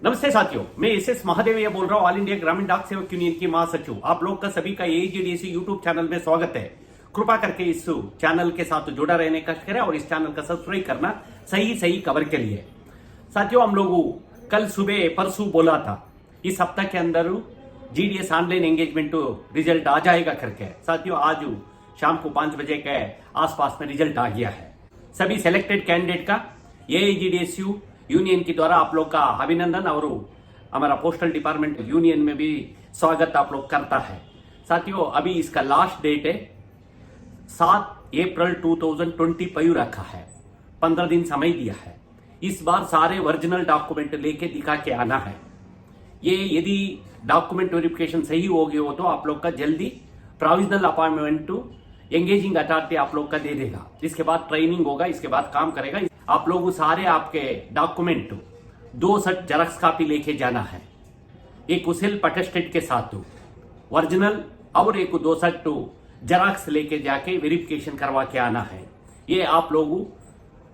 नमस्ते साथियों, मैं एसएस महादेवैया बोल रहा हूँ, ऑल इंडिया ग्रामीण डाक सेवक यूनियन की महासचिव। आप लोग का सभी का एजीडीएसी यूट्यूब चैनल में स्वागत है। कृपा करके इस चैनल के साथ जुड़ा रहने का करें और इस चैनल का सब्सक्राइब करना सही खबर के लिए। साथियों, हम लोग कल सुबह परसों बोला था इस हफ्ते के अंदर जीडीएस ऑनलाइन एंगेजमेंट रिजल्ट आ जाएगा करके। साथियों, आज शाम को 5 बजे के आसपास में रिजल्ट आ गया है। सभी सिलेक्टेड कैंडिडेट का एजीडीएसयू यूनियन के द्वारा आप लोग का अभिनंदन और हमारा पोस्टल डिपार्टमेंट यूनियन में भी स्वागत आप लोग करता है। साथियों, अभी इसका लास्ट डेट है 7 अप्रैल 2025 रखा है। 15 दिन समय दिया है। इस बार सारे ओरिजिनल डॉक्यूमेंट लेके दिखा के आना है। ये यदि डॉक्यूमेंट वेरिफिकेशन सही हो गया हो तो आप लोग का जल्दी provisional appointment to engaging authority आप लोग का दे देगा। इसके बाद ट्रेनिंग होगा, इसके बाद काम करेगा। आप लोग सारे आपके डॉक्यूमेंट 2 सेट जेरॉक्स कॉपी लेके जाना है। एक सेल्फ अटेस्टेड के साथ ओरिजिनल और एक 2 सेट जेरॉक्स लेके जाके वेरिफिकेशन करवा के आना है। ये आप लोग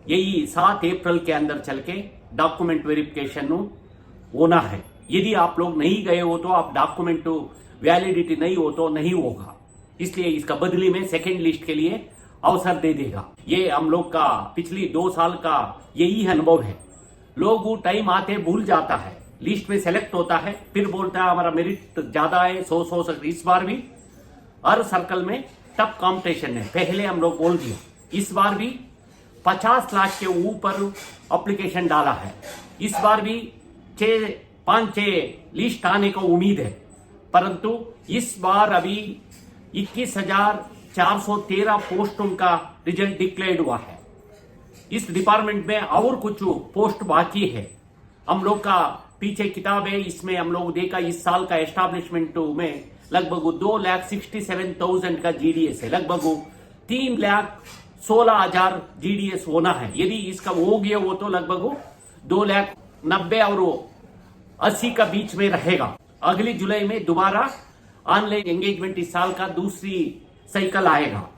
यही 7 अप्रैल के अंदर चल के डॉक्यूमेंट वेरिफिकेशन होना है। यदि आप लोग नहीं गए हो तो आप डॉक्यूमेंट वैलिडिटी नहीं हो तो नहीं होगा। इसलिए इसका बदली में सेकेंड लिस्ट के लिए अवसर दे देगा। ये हम लोग का पिछली 2 साल का यही अनुभव है। लोग टाइम आते भूल जाता है, लिस्ट में सेलेक्ट होता है, फिर बोलता है हमारा मेरिट ज्यादा है 100 इस बार भी हर सर्कल में टफ कंपटीशन है। पहले हम लोग बोल दिया, इस बार भी 50 लाख के ऊपर एप्लीकेशन डाला है। इस बार भी 5-6 लिस्ट आने को उम्मीद है, परंतु इस बार अभी 21,413 पोस्टों का रिजल्ट डिक्लेयर्ड हुआ है। इस डिपार्टमेंट में और कुछ पोस्ट बाकी है। हम लोग का पीछे किताब है, इसमें हम लोग देखा इस साल का एस्टैब्लिशमेंट में लगभग 2,67,000 का जीडीएस है। लगभग 3,16,000 जीडीएस होना है। यदि इसका हो गया वो तो लगभग 2,90,000 और 80 का बीच में रहेगा। अगली जुलाई में दोबारा ऑनलाइन एंगेजमेंट इस साल का दूसरी साइकिल आएगा।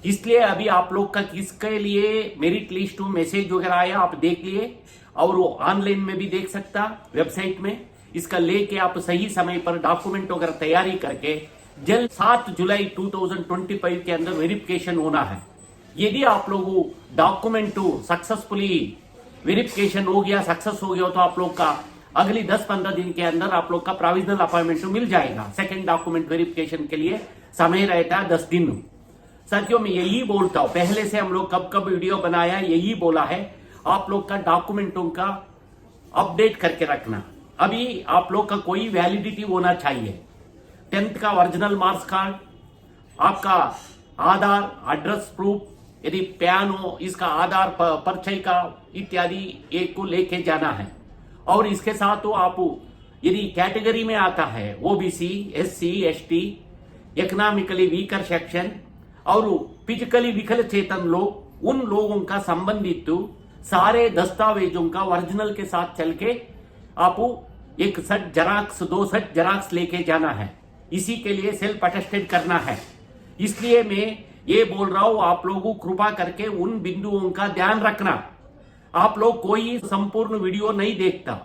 इसलिए अभी आप लोग का किसके लिए मेरिट लिस्ट मैसेज वगैरह आया आप देख लिए, और वो ऑनलाइन में भी देख सकता वेबसाइट में। इसका लेके आप सही समय पर डॉक्यूमेंट वगैरह तैयारी करके जल्द 7 जुलाई 2025 के अंदर वेरिफिकेशन होना है। यदि आप लोग डॉक्यूमेंट सक्सेसफुली वेरिफिकेशन हो गया, सक्सेस हो गया तो आप लोग का अगली 10-15 दिन के अंदर आप लोग का प्रोविजनल अपॉइंटमेंट मिल जाएगा। सेकंड डॉक्यूमेंट वेरिफिकेशन के लिए समय रहता है 10 दिन। साथियों, मैं यही बोलता हूं, पहले से हम लोग कब वीडियो बनाया यही बोला है, आप लोग का डॉक्यूमेंटों का अपडेट करके रखना। अभी आप लोग का कोई वैलिडिटी होना चाहिए। 10th का ओरिजिनल मार्क्स कार्ड, आपका आधार, एड्रेस प्रूफ, यदि पैन हो इसका आधार परिचय का इत्यादि एक को लेके जाना है। और इसके साथ तो आप यदि कैटेगरी में आता है OBC, SC, ST, economically weaker section और फिजिकली विकलचेतन लोग, उन लोगों का संबंधित सारे दस्तावेजों का ओरिजिनल के साथ चल के आप एक सेट जेरॉक्स, 2 सेट जेरॉक्स लेके जाना है। इसी के लिए सेल्फ अटेस्टेड करना है। इसलिए मैं ये बोल रहा हूं, आप लोगों कृपा करके उन बिंदुओं का ध्यान रखना। आप लोग कोई संपूर्ण वीडियो नहीं देखता।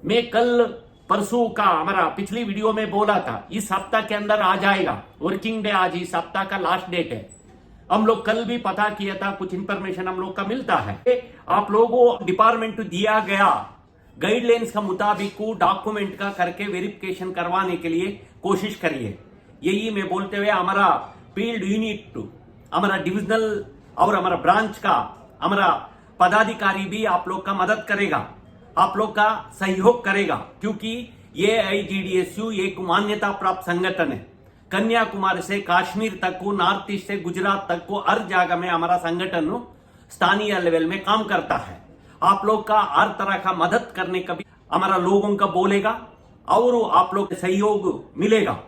मैं कल परसों का हमारा पिछली वीडियो में बोला था इस हफ्ता के अंदर आ जाएगा। वर्किंग डे आज इस हफ्ता का लास्ट डेट है। हम लोग कल भी पता किया था, कुछ इंफॉर्मेशन हम लोग का मिलता है। आप लोगों डिपार्टमेंट दिया गया गाइडलाइंस का मुताबिक डॉक्यूमेंट का करके वेरिफिकेशन करवाने के लिए कोशिश करिए। यही मैं बोलते हुए हमारा फील्ड यूनिट, हमारा डिविजनल और हमारा ब्रांच का हमारा पदाधिकारी भी आप लोग का मदद करेगा, आप लोग का सहयोग करेगा, क्योंकि ये एजीडीएसयू एक मान्यता प्राप्त संगठन है। कन्याकुमारी से कश्मीर तक को, नॉर्थ ईस्ट से गुजरात तक को हर जगह में हमारा संगठन स्थानीय लेवल में काम करता है। आप लोग का हर तरह का मदद करने का भी हमारा लोगों का बोलेगा और आप लोग सहयोग मिलेगा।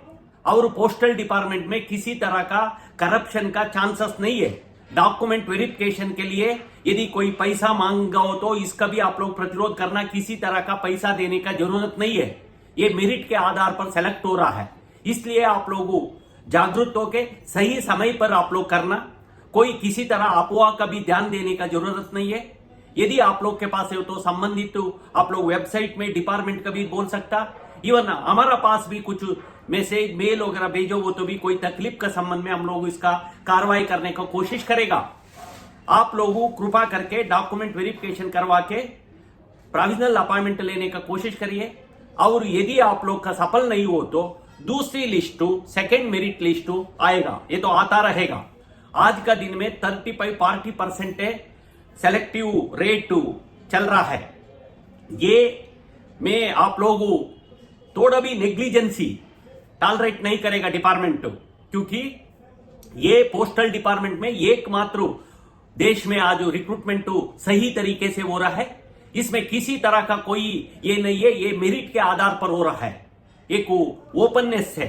और पोस्टल डिपार्टमेंट में किसी तरह का करप्शन का चांसेस नहीं है। डॉक्यूमेंट वेरिफिकेशन के लिए यदि कोई पैसा मांगा हो तो इसका भी आप लोग प्रतिरोध करना। किसी तरह का पैसा देने का जरूरत नहीं है। ये मेरिट के आधार पर सेलेक्ट हो रहा है। इसलिए आप लोगों जागरूक होकर सही समय पर आप लोग करना। कोई किसी तरह अफवाह का भी ध्यान देने का जरूरत नहीं है। यदि आप लोग के पास है तो संबंधित आप लोग वेबसाइट में डिपार्टमेंट का भी बोल सकता। इवन हमारा पास भी कुछ मैसेज मेल वगैरह भेजो वो तो भी कोई तकलीफ का संबंध में हम लोग इसका कार्रवाई करने का कोशिश करेगा। आप लोगों कृपा करके डॉक्यूमेंट वेरिफिकेशन करवा के प्रोविजनल अपॉइंटमेंट लेने का कोशिश करिए। और यदि आप लोग का सफल नहीं हो तो दूसरी लिस्ट सेकेंड मेरिट लिस्ट आएगा, ये तो आता रहेगा। आज का दिन में 35-40% सेलेक्टिव रेट चल रहा है। ये में आप लोगों थोड़ा भी नेग्लिजेंसी टॉलरेट नहीं करेगा डिपार्टमेंट, क्योंकि ये पोस्टल डिपार्टमेंट में एकमात्र देश में आज रिक्रूटमेंट सही तरीके से हो रहा है। इसमें किसी तरह का कोई ये नहीं है, ये मेरिट के आधार पर हो रहा है, एक ओपननेस है।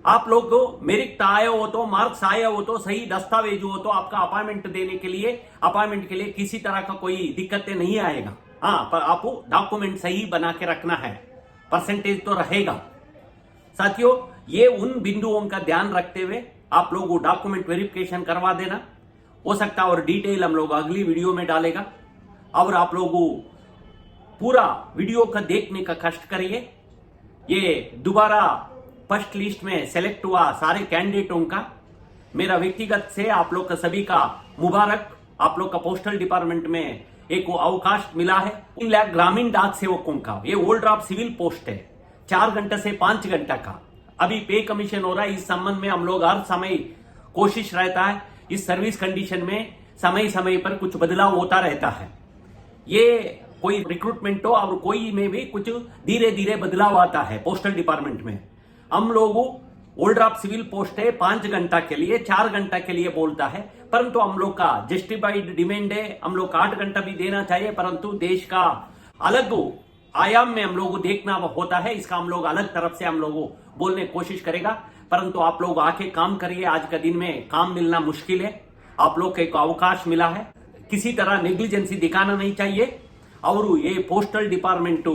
आप लोग को मेरिट आया हो तो मार्क्स आया हो तो सही दस्तावेज हो तो आपका अपॉइंटमेंट देने के लिए अपॉइंटमेंट के लिए किसी तरह का कोई दिक्कतें नहीं आएगा। हाँ, पर आपको डॉक्यूमेंट सही बना के रखना है, परसेंटेज तो रहेगा। साथियों, ये उन बिंदुओं का ध्यान रखते हुए आप लोग डॉक्यूमेंट वेरिफिकेशन करवा देना। हो सकता है और डिटेल हम लोग अगली वीडियो में डालेगा। और आप लोग पूरा वीडियो का देखने का कष्ट करिए। ये दोबारा फर्स्ट लिस्ट में सेलेक्ट हुआ सारे कैंडिडेटों का मेरा व्यक्तिगत से आप लोग का सभी का मुबारक। आप लोग का पोस्टल डिपार्टमेंट में एक अवकाश मिला है। 3 लाख ग्रामीण डाक सेवकों का ये ओल्ड ड्राफ्ट सिविल पोस्ट है, 4 घंटे से 5 घंटा का अभी पे कमीशन हो रहा है। इस संबंध में हम लोग हर समय कोशिश रहता है, इस सर्विस कंडीशन में समय समय पर कुछ बदलाव होता रहता है। ये कोई रिक्रूटमेंट हो और कोई में भी कुछ धीरे धीरे बदलाव आता है। पोस्टल डिपार्टमेंट में हम लोग ओल्ड ड्राफ्ट सिविल पोस्ट है 5 घंटा के लिए, 4 घंटा के लिए बोलता है, परंतु हम लोग का जस्टिफाइड डिमांड है, हम लोग 8 घंटा भी देना चाहिए, परंतु देश का अलग आयाम में हम लोग को देखना होता है। इसका हम लोग अलग तरफ से हम लोग बोलने की कोशिश करेगा, परंतु आप लोग आके काम करिए। आज का दिन में काम मिलना मुश्किल है, आप लोग को एक अवकाश मिला है, किसी तरह नेग्लिजेंसी दिखाना नहीं चाहिए। और ये पोस्टल डिपार्टमेंट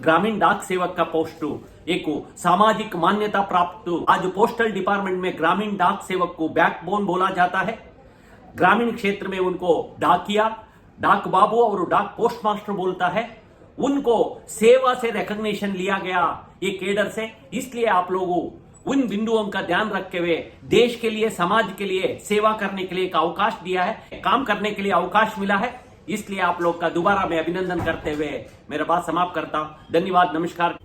ग्रामीण डाक सेवक का पोस्ट एक सामाजिक मान्यता प्राप्त, आज पोस्टल डिपार्टमेंट में ग्रामीण डाक सेवक को बैकबोन बोला जाता है। ग्रामीण क्षेत्र में उनको डाकिया, डाक बाबू और डाक पोस्ट मास्टर बोलता है। उनको सेवा से रिकॉग्निशन लिया गया ये केडर से। इसलिए आप लोगों उन बिंदुओं का ध्यान रखते हुए देश के लिए, समाज के लिए सेवा करने के लिए एक अवकाश दिया है, काम करने के लिए अवकाश मिला है। इसलिए आप लोग का दोबारा मैं अभिनंदन करते हुए मेरा बात समाप्त करता हूं। धन्यवाद, नमस्कार।